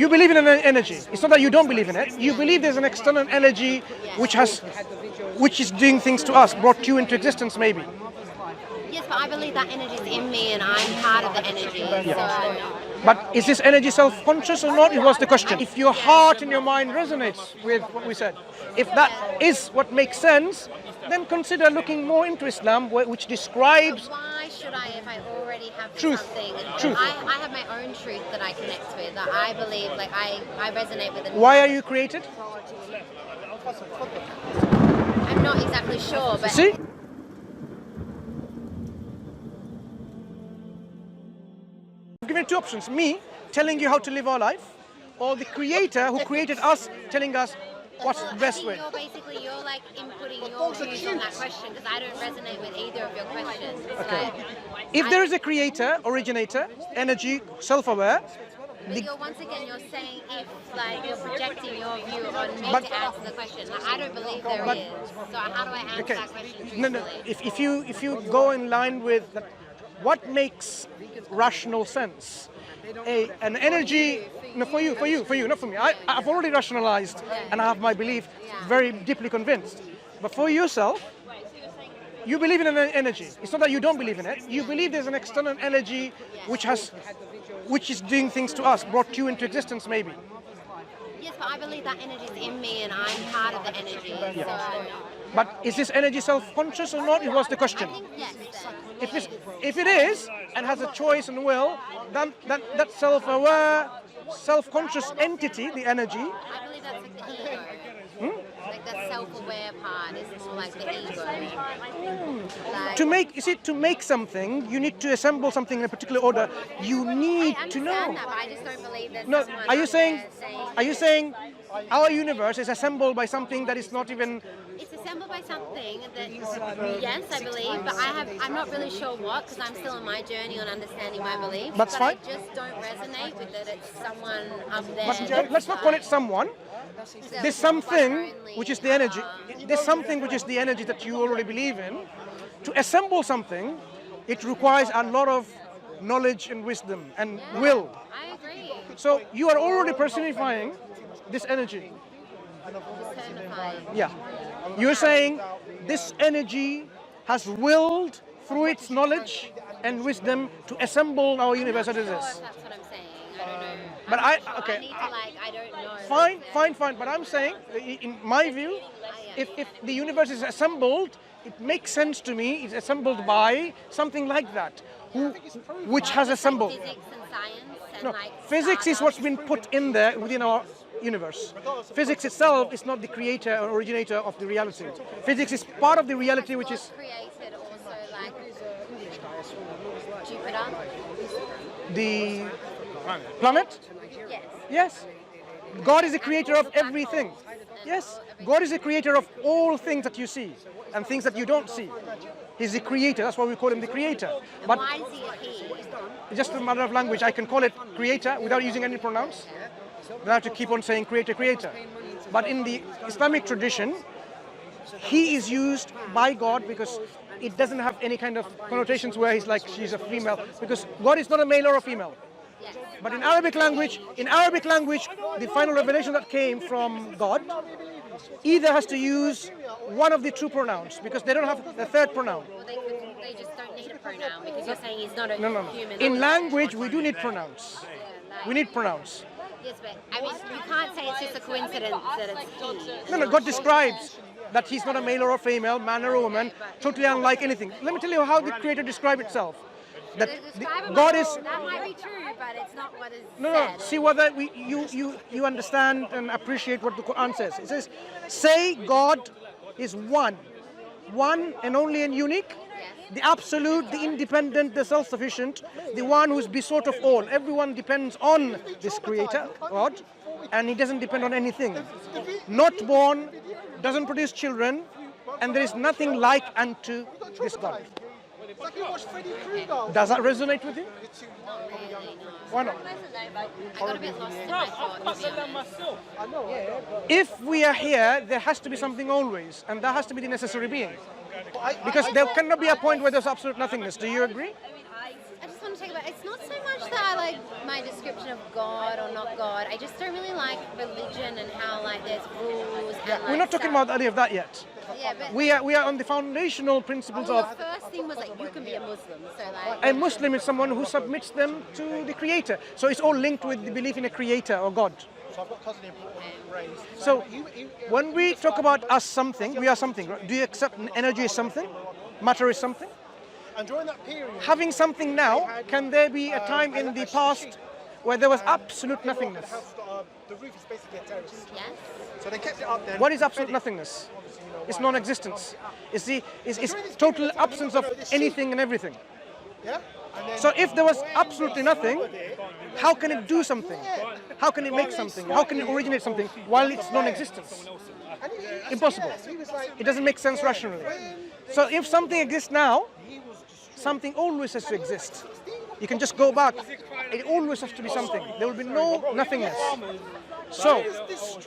You believe in an energy. It's not that you don't believe in it. You believe there's an external energy which is doing things to us, brought you into existence maybe. Yes, but I believe that energy is in me and I'm part of the energy. So But is this energy self-conscious or not? It was the question. If your heart and your mind resonates with what we said, if that is what makes sense, then consider looking more into Islam, which describes... But why should I if I already have Truth. something? Truth. I have my own truth that I connect with, that I believe, like I resonate with it. Why are you created? I'm not exactly sure, but... See? I've given two options. Me, telling you how to live our life, or the creator who created us telling us what's the best way. You're like inputting your views on that question, because I don't resonate with either of your questions. Okay. Like, If there is a creator, originator, energy, self-aware, once again, you're saying if, like, you're projecting your view on me to answer the question. Like, I don't believe there is. So how do I answer that question? No. If you go in line with that, what makes rational sense? An energy, no, for you, not for me. I've already rationalized and I have my belief very deeply convinced. But for yourself, you believe in an energy. It's not that you don't believe in it. You believe there's an external energy which is doing things to us, brought you into existence maybe. Yes, but I believe that energy is in me and I'm part of the energy. So But is this energy self-conscious or not? It was the question. I think yes. If it is and has a choice and will, then that self-aware, self-conscious entity, the energy. I believe that's like the ego. Like the self-aware part is more like the ego. Like, To make something, you need to assemble something in a particular order. You need to know. I understand that, but I just don't believe there's No, someone are you out saying? there Are you saying our universe is assembled by something that is not even? It's assembled by something that, yes, I believe, but I'm not really sure what, because I'm still on my journey on understanding my beliefs. That's fine. I just don't resonate with that it's someone up there. But let's not call it someone. There's something which is the energy. There's something which is the energy that you already believe in. To assemble something, it requires a lot of knowledge and wisdom and will. I agree. So you are already personifying this energy. Personifying. Yeah. You're saying this energy has willed through its knowledge and wisdom to assemble our universe as it Sure, is. if that's what I'm saying. I don't know. But I need okay. to, like, I don't know. Fine. But I'm saying, in my view, if the universe is assembled, it makes sense to me. It's assembled by something like that, which has assembled. Physics and science and No, like physics is what's been put in there within our universe. Physics itself is not the creator or originator of the reality. Physics is part of the reality, which is created also like Jupiter. the planet. Yes. Yes. God is the creator of everything. Yes. God is the creator of all things that you see and things that you don't see. He's the creator. That's why we call him the creator. But Why is he a he? it's just a matter of language. I can call it creator without using any pronouns. Then I have to keep on saying creator. But in the Islamic tradition, he is used by God because it doesn't have any kind of connotations where he's like she's a female, because God is not a male or a female. Yes. But in Arabic language, the final revelation that came from God either has to use one of the two pronouns because they don't have the third pronoun. Well, they just don't need a pronoun because you're saying he's not a No. human. In language, we do need pronouns. We need pronouns. Yes, but I mean, you can't say it's just a coincidence that it's he. No, God describes that he's not a male or a female, man or a woman, totally unlike anything. Let me tell you how the Creator described itself. That God is... That might be true, but it's not what is No. said. See whether you understand and appreciate what the Quran says. It says, say God is one and only and unique, the absolute, the independent, the self-sufficient, the one who's besought of all. Everyone depends on this Creator, God, and he doesn't depend on anything. Not born, doesn't produce children, and there is nothing like unto this God. Does that resonate with you? Not really, no. Why not? I got a bit lost in my thoughts, to be honest. If we are here, there has to be something always, and that has to be the necessary being. Because there cannot be a point where there's absolute nothingness. Do you agree? I just want to take about. It's not so much that I like my my description of God or not God. I just don't really like religion and how like there's rules. And, We're not talking about any of that yet. Yeah, but We are on the foundational principles well, of the first thing was like you can be a Muslim, so like a Muslim is someone who submits them to the Creator. So it's all linked with the belief in a Creator or God. So I've got cousin raised. So when we talk about us something, we are something. Right? Do you accept energy is something? Matter is something? And during that period, Having something now, can there be a time in the past where there was absolute nothingness? the roof is basically a terrace. yes. So they kept it up there. What is absolute nothingness? It's non-existence. It's total absence of anything and everything. Yeah? And then So if there was absolutely nothing, how can it do something? How can it make something? How can it originate something while it's non-existence? Impossible. he was like, It doesn't make sense rationally. So if something exists now, something always has to exist. You can just go back. It always has to be something. There will be no nothingness. So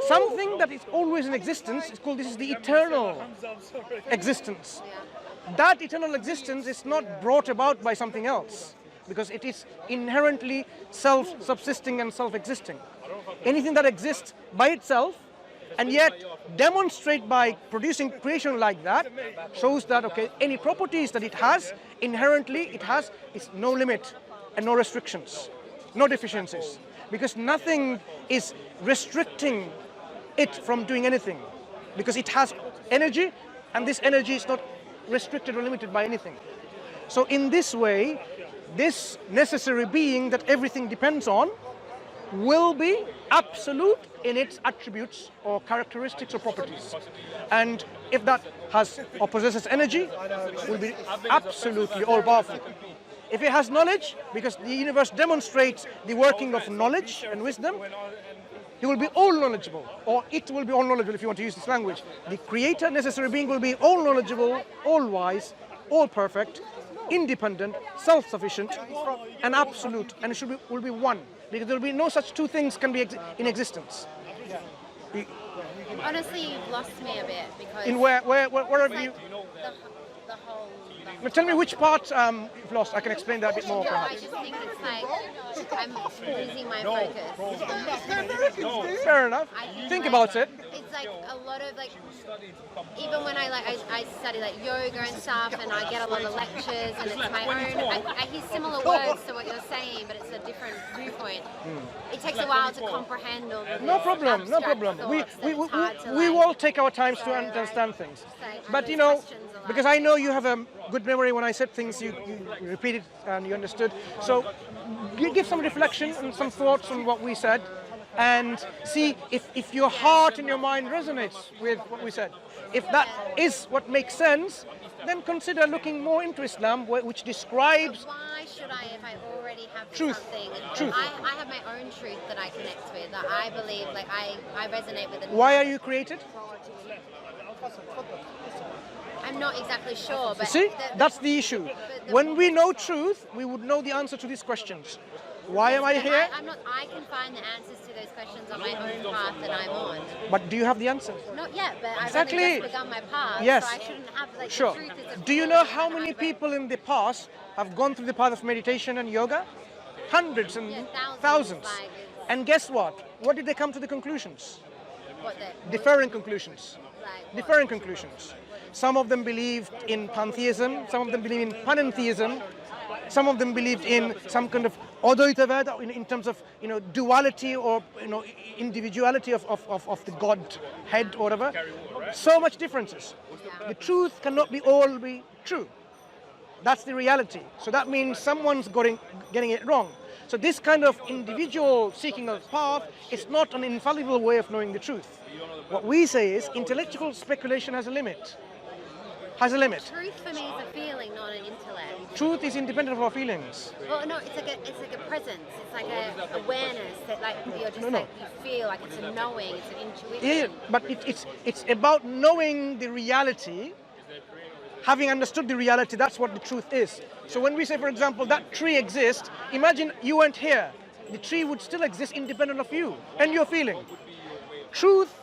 something that is always in existence is called, this is the eternal existence. That eternal existence is not brought about by something else, because it is inherently self-subsisting and self-existing. Anything that exists by itself and yet demonstrate by producing creation like that shows that, okay, any properties that it has, inherently it has is no limit and no restrictions, no deficiencies, because nothing is restricting it from doing anything, because it has energy, and this energy is not restricted or limited by anything. So in this way, this necessary being that everything depends on will be absolute in its attributes or characteristics or properties. And if that has or possesses energy, will be absolutely all-powerful. If it has knowledge, because the universe demonstrates the working of knowledge and wisdom, he will be all knowledgeable, or it will be all knowledgeable if you want to use this language. The creator, necessary being, will be all knowledgeable, all wise, all perfect, independent, self-sufficient, and absolute, and it will be one, because there will be no such two things can be in existence. Honestly, you've lost me a bit because In where have like you? the whole. Now tell me which part you've lost. I can explain that a bit more, I perhaps. just think it's like I'm losing my focus. Fair enough. Think about it. It's like a lot of like, even when I study like yoga and stuff, and I get a lot of lectures, and it's my own. I hear similar words to what you're saying, but it's a different viewpoint. It takes a while to comprehend all of No these problem, no abstract problem. thoughts that it's hard to, We like, all take our times to understand things. like, But those you know, questions are like- because I know you have a good memory, when I said things, you repeated and you understood. So give some reflection and some thoughts on what we said, and see if your heart and your mind resonates with what we said. If that is what makes sense, then consider looking more into Islam, which describes Why should I if I already have Truth. something? And Truth. I have my own truth that I connect with, that I believe, like I resonate with. why are you created. I'm not exactly sure, but See, that's the issue. When we know truth, we would know the answer to these questions. Why am I here? I can find the answers to those questions on my own path that I'm on. But do you have the answer? Not yet, but I've Exactly. only just begun my path, Yes. so I shouldn't have like Sure. the truth is a Do you feeling know that how I'm many like- people in the past have gone through the path of meditation and yoga? Hundreds and Yeah, thousands. like, it's- And guess what? What did they come to the conclusions? what the, Differing conclusions. like, what? Differing conclusions. Some of them believed in pantheism, some of them believe in panentheism, some of them believed in some kind of Advaita in terms of duality or individuality of the God head or whatever. So much differences. The truth cannot all be true. That's the reality. So that means someone's getting it wrong. So this kind of individual seeking of path is not an infallible way of knowing the truth. What we say is intellectual speculation has a limit. Has a limit. Truth for me is a feeling, not an intellect. Truth is independent of our feelings. Well, no, it's like a presence. It's like a awareness that like you're just No. like you feel like it's a knowing, it's an intuition. Yeah, but it's about knowing the reality. Having understood the reality, that's what the truth is. So when we say, for example, that tree exists, imagine you weren't here. The tree would still exist independent of you and your feeling. Truth,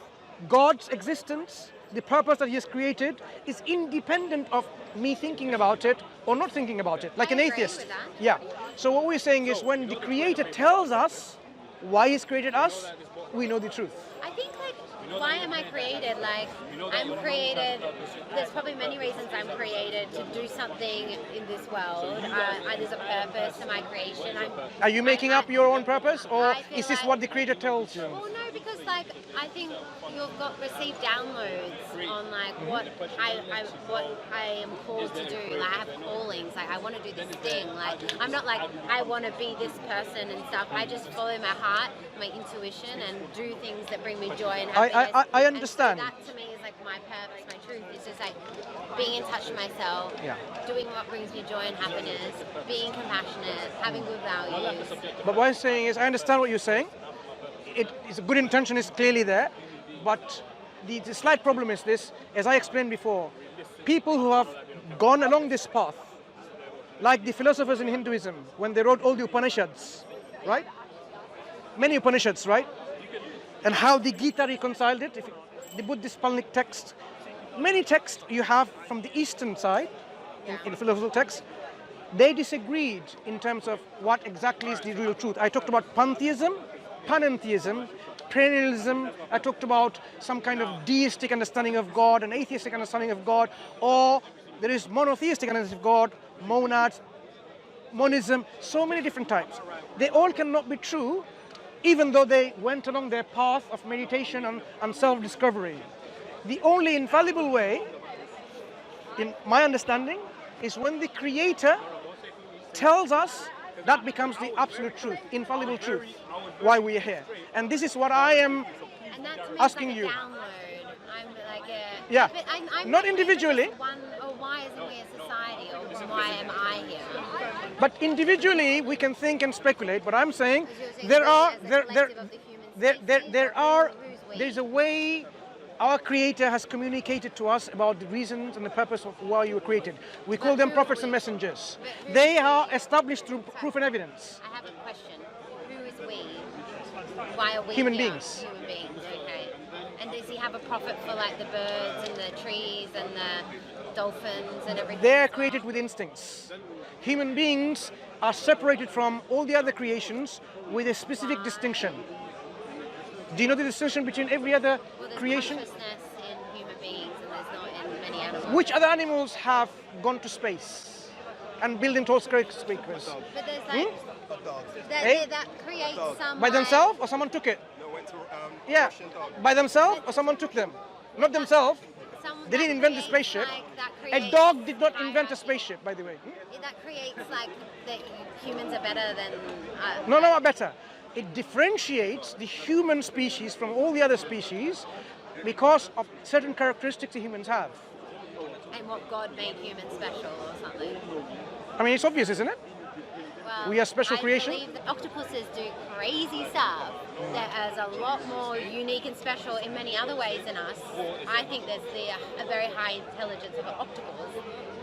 God's existence, the purpose that he has created is independent of me thinking about it or not thinking about it, like I an agree atheist. with that. Yeah. So what we're saying is when the creator tells us why he's created us, we know the truth. I think like, why am I created? Like, I'm created, there's probably many reasons I'm created to do something in this world. There's a purpose to my creation. Are you making up your own purpose, or I feel is this like- what the creator tells you? Well, no, because like, I think you've got received downloads on like what I am called to do. Like, I have callings, like I want to do this thing. Like, I'm not like, I want to be this person and stuff. I just follow my heart, my intuition, and do things that bring me joy and happiness. I understand. And so that to me is like my purpose, my truth. It's just like being in touch with myself, Yeah. doing what brings me joy and happiness, being compassionate, having good values. But what I'm saying is, I understand what you're saying. It's a good intention is clearly there, but the slight problem is this, as I explained before, people who have gone along this path, like the philosophers in Hinduism, when they wrote all the Upanishads, right? Many Upanishads, right? And how the Gita reconciled it, the Buddhist Palic text, many texts you have from the Eastern side, in the philosophical texts, they disagreed in terms of what exactly is the real truth. I talked about pantheism, panentheism, perennialism. I talked about some kind of deistic understanding of God, an atheistic understanding of God, or there is monotheistic understanding of God, monads, monism, so many different types. They all cannot be true, even though they went along their path of meditation and self-discovery. The only infallible way, in my understanding, is when the Creator tells us, that becomes the absolute truth, infallible truth, why we are here. And this is what I am And that to me asking is you. like a download. I'm like a... Yeah. But I'm Not individually. One, or why isn't we a society? Or why am I here? But individually, we can think and speculate. But I'm saying Because you're saying there we are as a there collective of the human species, there's a way our Creator has communicated to us about the reasons and the purpose of why you were created. We call them who prophets is and we? messengers. But who They is are we? established through proof and evidence. I have a question. Who is we? Why are we Human here? beings. Human beings, okay. And does he have a prophet for like the birds and the trees and the dolphins and everything? They are as well? created with instincts. Human beings are separated from all the other creations with a specific distinction. Do you know the distinction between every other Well, there's creation? consciousness in human beings and there's not in many animals. Which other animals have gone to space and built in tall skyscrapers? But there's like Eh? that creates some By like- themselves or someone took it? No, went to Yeah, Russian dog. by themselves or someone took them? Not themselves. some They that didn't invent the creates, spaceship. like, that A creates dog did not invent a hierarchy. spaceship, by the way. That creates like that humans are better than. No, not better. It differentiates the human species from all the other species because of certain characteristics the humans have. And what God made humans special or something. I mean, it's obvious, isn't it? Well, We are special creation? I believe that octopuses do crazy stuff that is a lot more unique and special in many other ways than us. I think there's a very high intelligence of an octopus,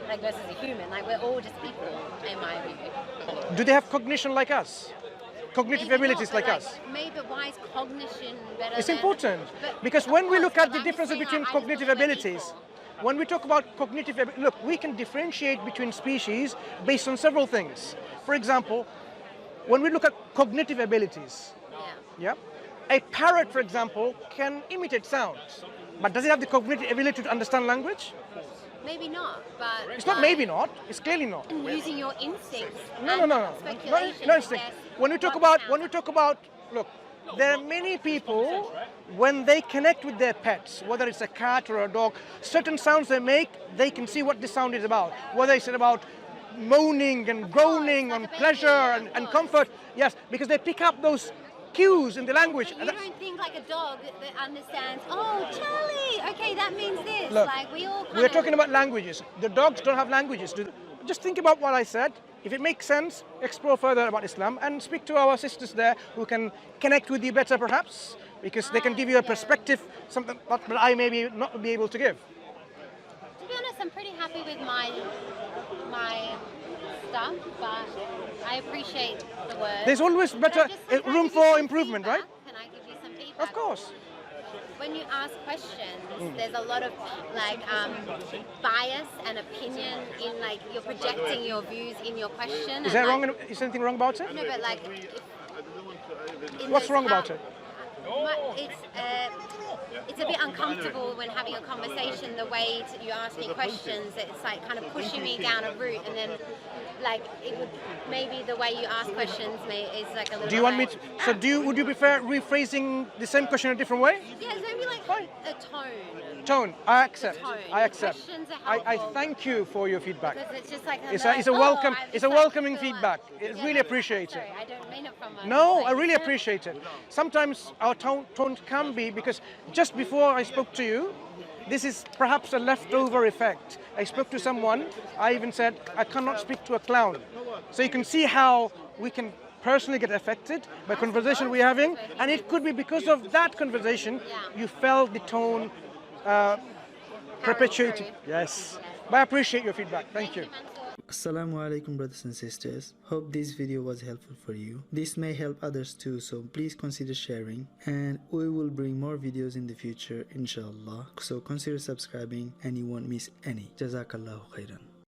like versus a human. Like we're all just equal, in my view. Do they have cognition like us? Cognitive Maybe abilities not, like but, us? Maybe why is cognition better? It's than- important but- because of when we course, look at but the I'm differences saying, between like, I just cognitive thought we're abilities, equal. when we talk about cognitive look, we can differentiate between species based on several things. For example, when we look at cognitive abilities, Yeah. a parrot, for example, can imitate sounds, but does it have the cognitive ability to understand language? Maybe not, but It's not maybe not, it's clearly not. using your instincts. No, and no. Speculation. No I instinct. guess, When we talk what about, look, there are many people, when they connect with their pets, whether it's a cat or a dog, certain sounds they make, they can see what the sound is about. Whether it's about moaning and groaning like and a baby, pleasure of and course. comfort. Yes, because they pick up those cues in the language. But you don't think like a dog that understands, oh, Charlie, okay, that means this. Look, like we all We're talking about languages. The dogs don't have languages. Just think about what I said. If it makes sense, explore further about Islam and speak to our sisters there who can connect with you better perhaps, because they can give you a perspective, something that I maybe not be able to give. To be honest, I'm pretty happy with my stuff, but I appreciate the words. There's always Can I better just- can I room give you for some improvement, right? feedback? Can I give you some feedback? Of course. when you ask questions, there's a lot of like bias and opinion in like you're projecting your views in your question. Is that wrong? Is anything wrong about it? No, but like. What's wrong about it? It's a bit uncomfortable when having a conversation. The way you're asking questions, it's like kind of pushing me down a route, and then like it would maybe the way you ask questions is like a little. Do you want me to? So would you prefer rephrasing the same question a different way? Yeah, maybe like Fine. a tone. Tone. I accept. Tone. I accept. Questions are I thank you for your feedback. Because it's just like It's a welcome. It's a welcoming feedback. I really appreciate sorry, it. I don't mean it from a No, I really appreciate it. Sometimes our tone can be because just before I spoke to you, this is perhaps a leftover effect. I spoke to someone, I even said, I cannot speak to a clown. So you can see how we can personally get affected by conversation we're having, and it could be because of that conversation, you felt the tone perpetuated. Yes. But I appreciate your feedback. Thank you. Assalamu alaikum brothers and sisters. Hope this video was helpful for you. This may help others too, so please consider sharing, and we will bring more videos in the future inshallah. So consider subscribing and you won't miss any. Jazakallahu khairan.